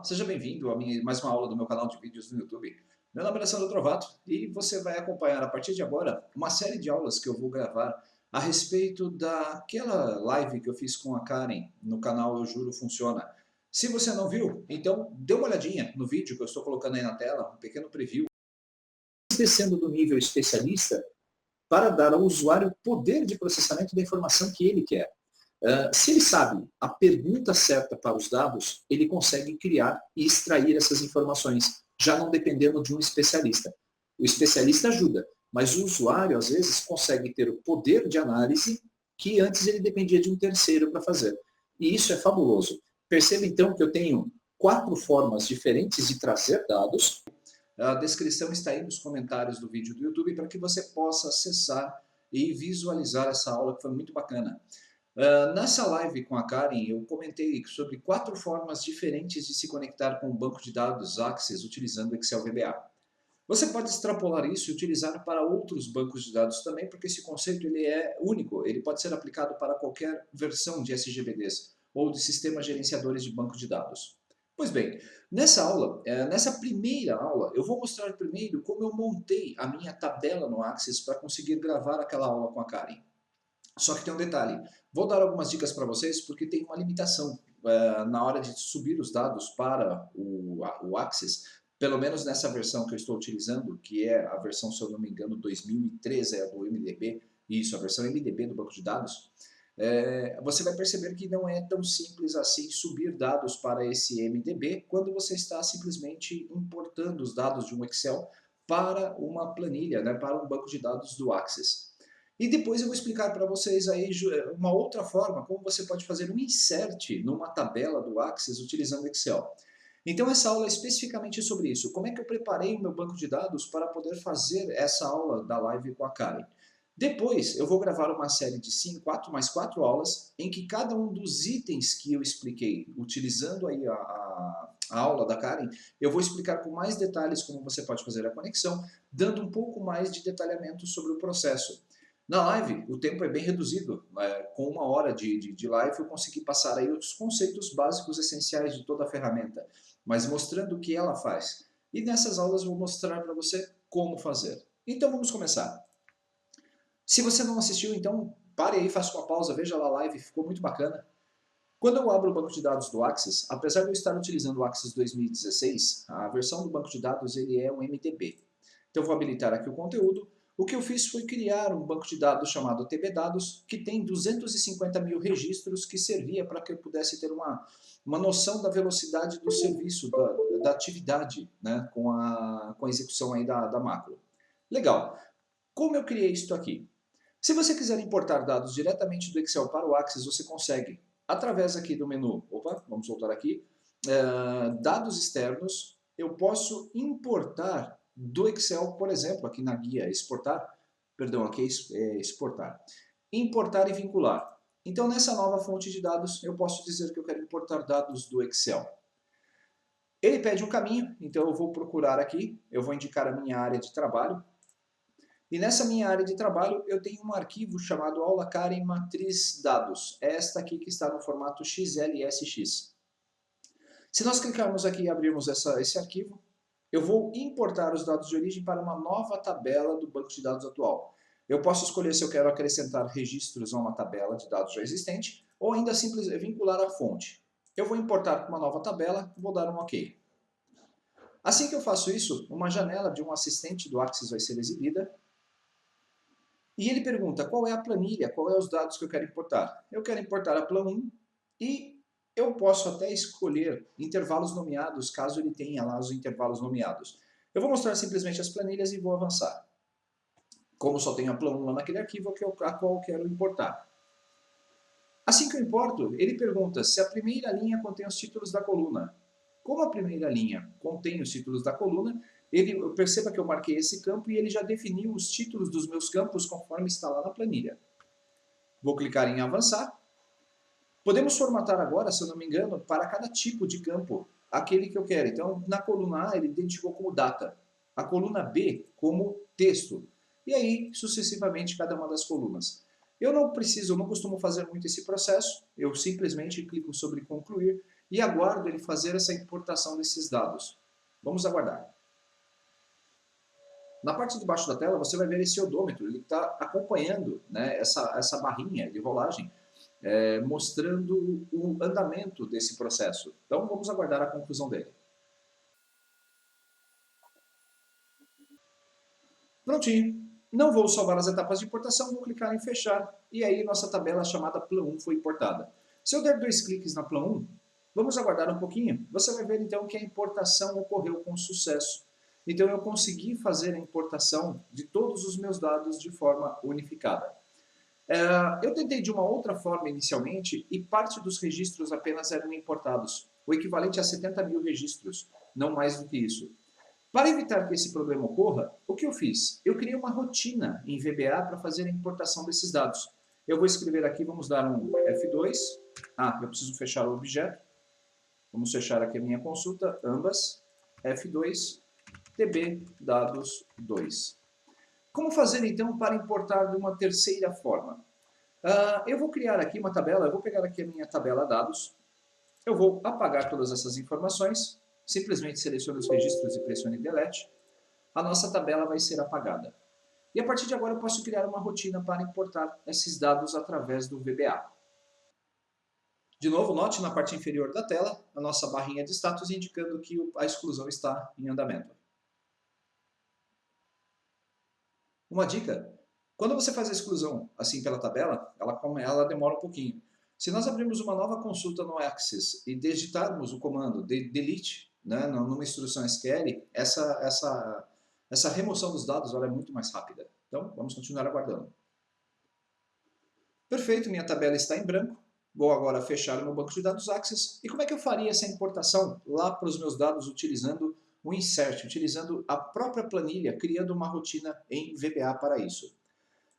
seja bem-vindo a mais uma aula do meu canal de vídeos no YouTube. Meu nome é Alessandro Trovato e você vai acompanhar a partir de agora uma série de aulas que eu vou gravar a respeito daquela live que eu fiz com a Karen no canal Eu Juro Funciona. Se você não viu, então dê uma olhadinha no vídeo que eu estou colocando aí na tela, um pequeno preview. Descendo do nível especialista para dar ao usuário o poder de processamento da informação que ele quer. Se ele sabe a pergunta certa para os dados, ele consegue criar e extrair essas informações, já não dependendo de um especialista. O especialista ajuda, mas o usuário, às vezes, consegue ter o poder de análise que antes ele dependia de um terceiro para fazer. E isso é fabuloso. Perceba, então, que eu tenho 4 formas diferentes de trazer dados. A descrição está aí nos comentários do vídeo do YouTube para que você possa acessar e visualizar essa aula que foi muito bacana. Nessa live com a Karen, eu comentei sobre 4 formas diferentes de se conectar com o banco de dados Access utilizando Excel VBA. Você pode extrapolar isso e utilizar para outros bancos de dados também, porque esse conceito ele é único, ele pode ser aplicado para qualquer versão de SGBDs ou de sistemas gerenciadores de banco de dados. Pois bem, nessa aula, nessa primeira aula, eu vou mostrar primeiro como eu montei a minha tabela no Access para conseguir gravar aquela aula com a Karen. Só que tem um detalhe, vou dar algumas dicas para vocês porque tem uma limitação na hora de subir os dados para o Access, pelo menos nessa versão que eu estou utilizando, que é a versão, se eu não me engano, 2013, é do MDB, isso, a versão MDB do banco de dados, você vai perceber que não é tão simples assim subir dados para esse MDB quando você está simplesmente importando os dados de um Excel para uma planilha, né, para um banco de dados do Access. E depois eu vou explicar para vocês aí uma outra forma, como você pode fazer um insert numa tabela do Access utilizando o Excel. Então essa aula é especificamente sobre isso. Como é que eu preparei o meu banco de dados para poder fazer essa aula da live com a Karen. Depois eu vou gravar uma série de mais 4 aulas, em que cada um dos itens que eu expliquei, utilizando aí a aula da Karen, eu vou explicar com mais detalhes como você pode fazer a conexão, dando um pouco mais de detalhamento sobre o processo. Na live, o tempo é bem reduzido. Com 1 hora de live, eu consegui passar aí os conceitos básicos essenciais de toda a ferramenta, mas mostrando o que ela faz. E nessas aulas eu vou mostrar para você como fazer. Então vamos começar. Se você não assistiu, então pare aí, faça uma pausa, veja lá a live, ficou muito bacana. Quando eu abro o banco de dados do Access, apesar de eu estar utilizando o Access 2016, a versão do banco de dados ele é um MDB. Então eu vou habilitar aqui o conteúdo. O que eu fiz foi criar um banco de dados chamado TB Dados, que tem 250 mil registros, que servia para que eu pudesse ter uma noção da velocidade do serviço, da atividade, né, com a execução aí da macro. Legal. Como eu criei isso aqui? Se você quiser importar dados diretamente do Excel para o Access, você consegue. Através aqui do menu, vamos voltar aqui, dados externos, eu posso importar do Excel, por exemplo, aqui na guia exportar, perdão, aqui é exportar, importar e vincular. Então nessa nova fonte de dados, eu posso dizer que eu quero importar dados do Excel. Ele pede um caminho, então eu vou procurar aqui, eu vou indicar a minha área de trabalho, e nessa minha área de trabalho, eu tenho um arquivo chamado Aula Karen Matriz Dados. É esta aqui que está no formato XLSX. Se nós clicarmos aqui e abrirmos esse arquivo, eu vou importar os dados de origem para uma nova tabela do banco de dados atual. Eu posso escolher se eu quero acrescentar registros a uma tabela de dados já existente, ou ainda simplesmente vincular a fonte. Eu vou importar para uma nova tabela, vou dar um OK. Assim que eu faço isso, uma janela de um assistente do Access vai ser exibida, e ele pergunta qual é a planilha, qual é os dados que eu quero importar. Eu quero importar a Plan 1 e eu posso até escolher intervalos nomeados, caso ele tenha lá os intervalos nomeados. Eu vou mostrar simplesmente as planilhas e vou avançar. Como só tenho a Plan 1 lá naquele arquivo, a qual eu quero importar. Assim que eu importo, ele pergunta se a primeira linha contém os títulos da coluna. Como a primeira linha contém os títulos da coluna, perceba que eu marquei esse campo e ele já definiu os títulos dos meus campos conforme está lá na planilha. Vou clicar em avançar. Podemos formatar agora, se eu não me engano, para cada tipo de campo, aquele que eu quero. Então, na coluna A, ele identificou como data. A coluna B, como texto. E aí, sucessivamente, cada uma das colunas. Eu não costumo fazer muito esse processo. Eu simplesmente clico sobre concluir e aguardo ele fazer essa importação desses dados. Vamos aguardar. Na parte de baixo da tela você vai ver esse odômetro, ele está acompanhando, né, essa barrinha de rolagem, mostrando o andamento desse processo. Então vamos aguardar a conclusão dele. Prontinho. Não vou salvar as etapas de importação, vou clicar em fechar e aí nossa tabela chamada Plan 1 foi importada. Se eu der 2 cliques na Plan 1, vamos aguardar um pouquinho, você vai ver então que a importação ocorreu com sucesso. Então eu consegui fazer a importação de todos os meus dados de forma unificada. Eu tentei de uma outra forma inicialmente e parte dos registros apenas eram importados, o equivalente a 70 mil registros, não mais do que isso. Para evitar que esse problema ocorra, o que eu fiz? Eu criei uma rotina em VBA para fazer a importação desses dados. Eu vou escrever aqui, vamos dar um F2. Eu preciso fechar o objeto. Vamos fechar aqui a minha consulta, ambas, F2, DB dados 2. Como fazer então para importar de uma terceira forma? Eu vou criar aqui uma tabela, eu vou pegar aqui a minha tabela dados, eu vou apagar todas essas informações, simplesmente selecione os registros e pressione Delete, a nossa tabela vai ser apagada. E a partir de agora eu posso criar uma rotina para importar esses dados através do VBA. De novo, note na parte inferior da tela a nossa barrinha de status indicando que a exclusão está em andamento. Uma dica, quando você faz a exclusão assim pela tabela, ela demora um pouquinho. Se nós abrirmos uma nova consulta no Access e digitarmos o comando delete, né, numa instrução SQL, essa remoção dos dados ela é muito mais rápida. Então, vamos continuar aguardando. Perfeito, minha tabela está em branco. Vou agora fechar o meu banco de dados Access. E como é que eu faria essa importação lá para os meus dados utilizando o Insert, utilizando a própria planilha, criando uma rotina em VBA para isso?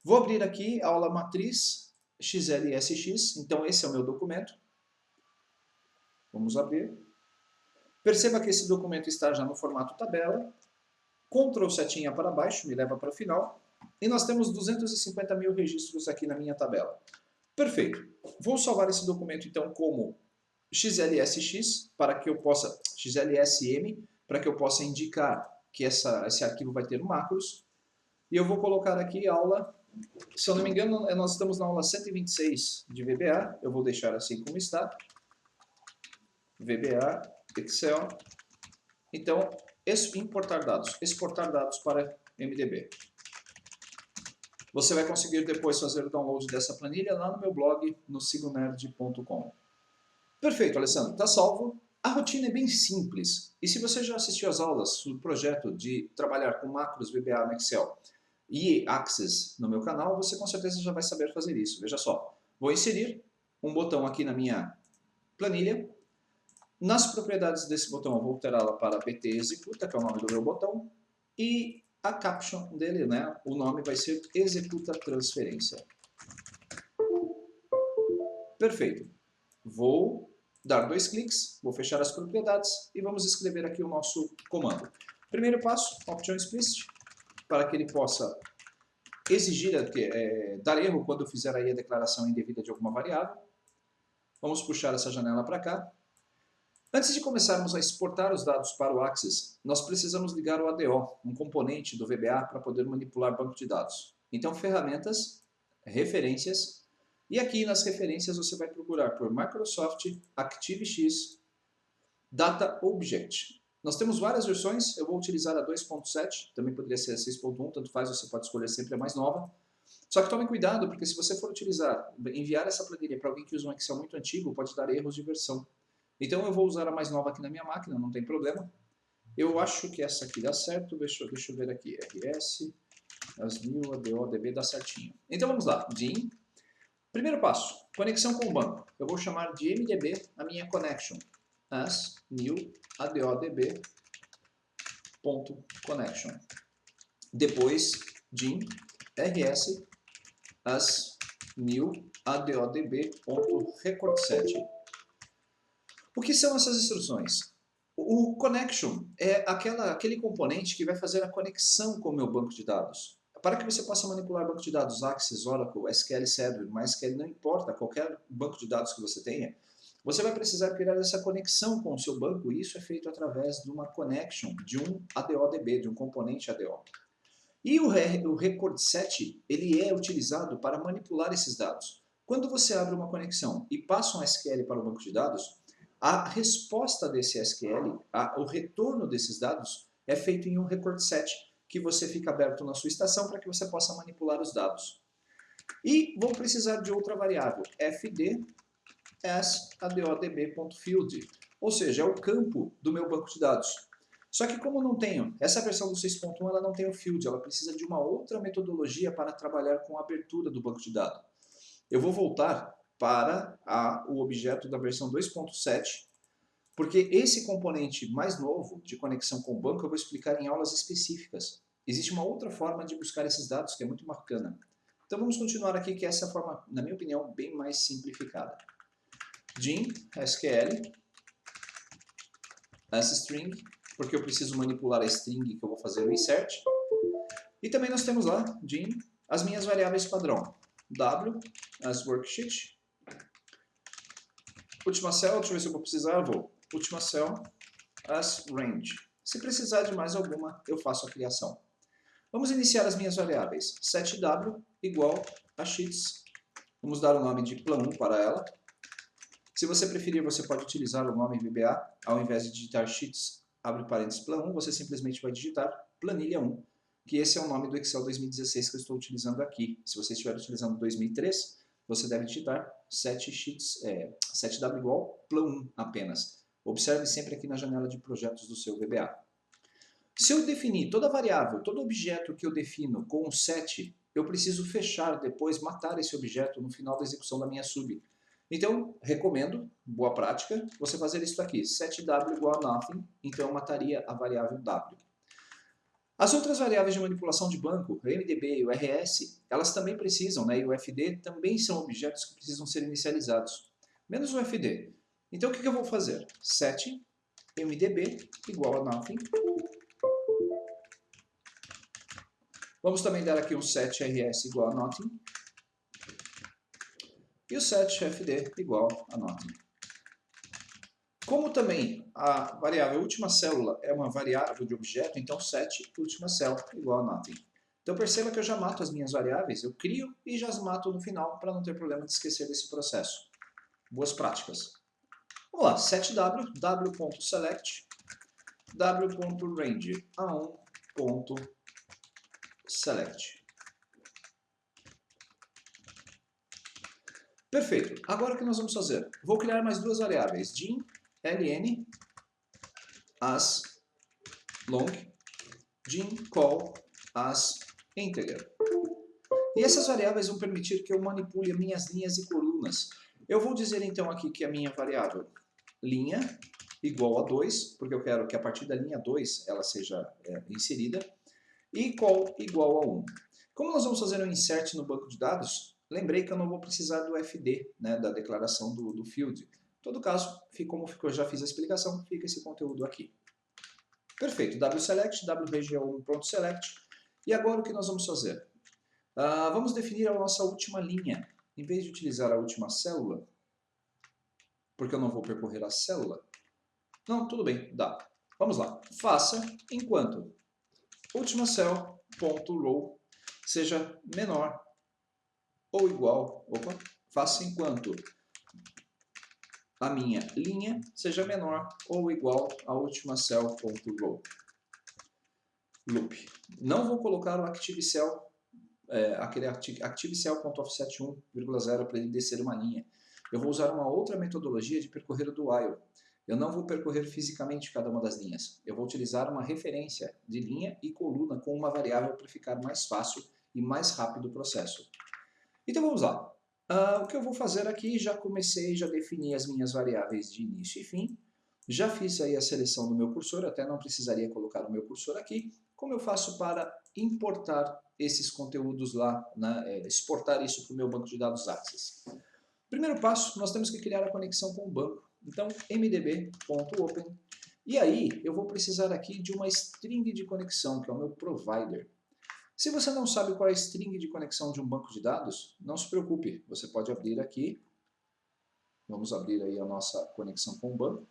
Vou abrir aqui a aula matriz XLSX, então esse é o meu documento. Vamos abrir. Perceba que esse documento está já no formato tabela. Ctrl setinha para baixo, me leva para o final. E nós temos 250 mil registros aqui na minha tabela. Perfeito. Vou salvar esse documento então como XLSX, para que eu possa, XLSM, para que eu possa indicar que esse arquivo vai ter macros. E eu vou colocar aqui aula, se eu não me engano, nós estamos na aula 126 de VBA, eu vou deixar assim como está. VBA, Excel. Então, importar dados, exportar dados para MDB. Você vai conseguir depois fazer o download dessa planilha lá no meu blog, no sigonerd.com. Perfeito, Alessandro, está salvo. A rotina é bem simples. E se você já assistiu às aulas do projeto de trabalhar com macros VBA no Excel e Access no meu canal, você com certeza já vai saber fazer isso. Veja só, vou inserir um botão aqui na minha planilha. Nas propriedades desse botão eu vou alterá-la para BT Executa, que é o nome do meu botão, e a caption dele, né, o nome vai ser Executa Transferência. Perfeito. Vou dar 2 cliques, vou fechar as propriedades e vamos escrever aqui o nosso comando. Primeiro passo, Option Explicit, para que ele possa exigir, dar erro quando eu fizer aí a declaração indevida de alguma variável. Vamos puxar essa janela para cá. Antes de começarmos a exportar os dados para o Access, nós precisamos ligar o ADO, um componente do VBA para poder manipular banco de dados. Então, ferramentas, referências, e aqui nas referências você vai procurar por Microsoft ActiveX Data Object. Nós temos várias versões, eu vou utilizar a 2.7, também poderia ser a 6.1, tanto faz, você pode escolher sempre a mais nova. Só que tome cuidado, porque se você for enviar essa planilha para alguém que usa um Excel muito antigo, pode dar erros de versão. Então eu vou usar a mais nova aqui na minha máquina, não tem problema. Eu acho que essa aqui dá certo, deixa eu ver aqui, RS, ASNIL, ADO, DB, dá certinho. Então vamos lá, DIN. Primeiro passo, conexão com o banco. Eu vou chamar de MDB a minha connection, ASNIL, ADO, DB, .connection. Depois, DIN, RS, ASNIL, ADO, DB, .record7. O que são essas instruções? O connection é aquele componente que vai fazer a conexão com o meu banco de dados. Para que você possa manipular banco de dados Access, Oracle, SQL Server, MySQL, não importa, qualquer banco de dados que você tenha, você vai precisar criar essa conexão com o seu banco, e isso é feito através de uma connection, de um ADODB, de um componente ADO. E o record set, ele é utilizado para manipular esses dados. Quando você abre uma conexão e passa um SQL para o banco de dados, a resposta desse SQL, o retorno desses dados, é feito em um record set, que você fica aberto na sua estação para que você possa manipular os dados. E vou precisar de outra variável, fd as adodb.field, ou seja, é o campo do meu banco de dados. Só que como não tenho, essa versão do 6.1 ela não tem o field, ela precisa de uma outra metodologia para trabalhar com a abertura do banco de dados. Eu vou voltar para o objeto da versão 2.7, porque esse componente mais novo de conexão com o banco eu vou explicar em aulas específicas. Existe uma outra forma de buscar esses dados que é muito bacana. Então vamos continuar aqui, que essa é a forma, na minha opinião, bem mais simplificada. Gin, SQL, string, porque eu preciso manipular a string que eu vou fazer o insert. E também nós temos lá, gin, as minhas variáveis padrão. W, as worksheet. Última cell, deixa eu ver se eu vou precisar, última cell, as range. Se precisar de mais alguma, eu faço a criação. Vamos iniciar as minhas variáveis. setW igual a sheets. Vamos dar o nome de plan1 para ela. Se você preferir, você pode utilizar o nome VBA. Ao invés de digitar sheets, abre parênteses plan1, você simplesmente vai digitar planilha 1, que esse é o nome do Excel 2016 que eu estou utilizando aqui. Se você estiver utilizando 2003, você deve digitar 7W igual plan1 apenas. Observe sempre aqui na janela de projetos do seu VBA. Se eu definir toda variável, todo objeto que eu defino com um set, eu preciso fechar depois, matar esse objeto no final da execução da minha sub. Então, recomendo, boa prática, você fazer isso aqui, setW igual a nothing, então eu mataria a variável W. As outras variáveis de manipulação de banco, o MDB e o RS, elas também precisam, né, e o FD, também são objetos que precisam ser inicializados, menos o FD. Então, o que eu vou fazer? Set MDB igual a nothing. Vamos também dar aqui um set RS igual a nothing. E o set fd igual a nothing. Como também a variável última célula é uma variável de objeto, então set última cell igual a nothing. Então perceba que eu já mato as minhas variáveis, eu crio e já as mato no final para não ter problema de esquecer desse processo. Boas práticas. Vamos lá, setW, w.select, w.range, a1.select. Perfeito. Agora o que nós vamos fazer? Vou criar mais duas variáveis, gin, ln, as long, gin, call, as integer. E essas variáveis vão permitir que eu manipule as minhas linhas e colunas. Eu vou dizer então aqui que a minha variável linha igual a 2, porque eu quero que a partir da linha 2 ela seja inserida, e call igual a 1. Como nós vamos fazer um insert no banco de dados, lembrei que eu não vou precisar do FD, né, da declaração do field. Em todo caso, como eu já fiz a explicação, fica esse conteúdo aqui. Perfeito, wselect, wregião1.select. E agora o que nós vamos fazer? Vamos definir a nossa última linha. Em vez de utilizar a última célula, porque eu não vou percorrer a célula, não, tudo bem, dá. Vamos lá, faça enquanto última cell.row seja menor ou igual, faça enquanto a minha linha seja menor ou igual à última cell.row. Loop. Não vou colocar o ActiveCell, aquele ActiveCell.offset 1,0 para ele descer uma linha. Eu vou usar uma outra metodologia de percorrer o do while. Eu não vou percorrer fisicamente cada uma das linhas. Eu vou utilizar uma referência de linha e coluna com uma variável para ficar mais fácil e mais rápido o processo. Então vamos lá. O que eu vou fazer aqui, já defini as minhas variáveis de início e fim. Já fiz aí a seleção do meu cursor, até não precisaria colocar o meu cursor aqui. Como eu faço para importar esses conteúdos lá, né, exportar isso para o meu banco de dados Access? Primeiro passo, nós temos que criar a conexão com o banco. Então, mdb.open. E aí, eu vou precisar aqui de uma string de conexão, que é o meu provider. Se você não sabe qual é a string de conexão de um banco de dados, não se preocupe. Você pode abrir aqui Vamos abrir aí a nossa conexão com o banco.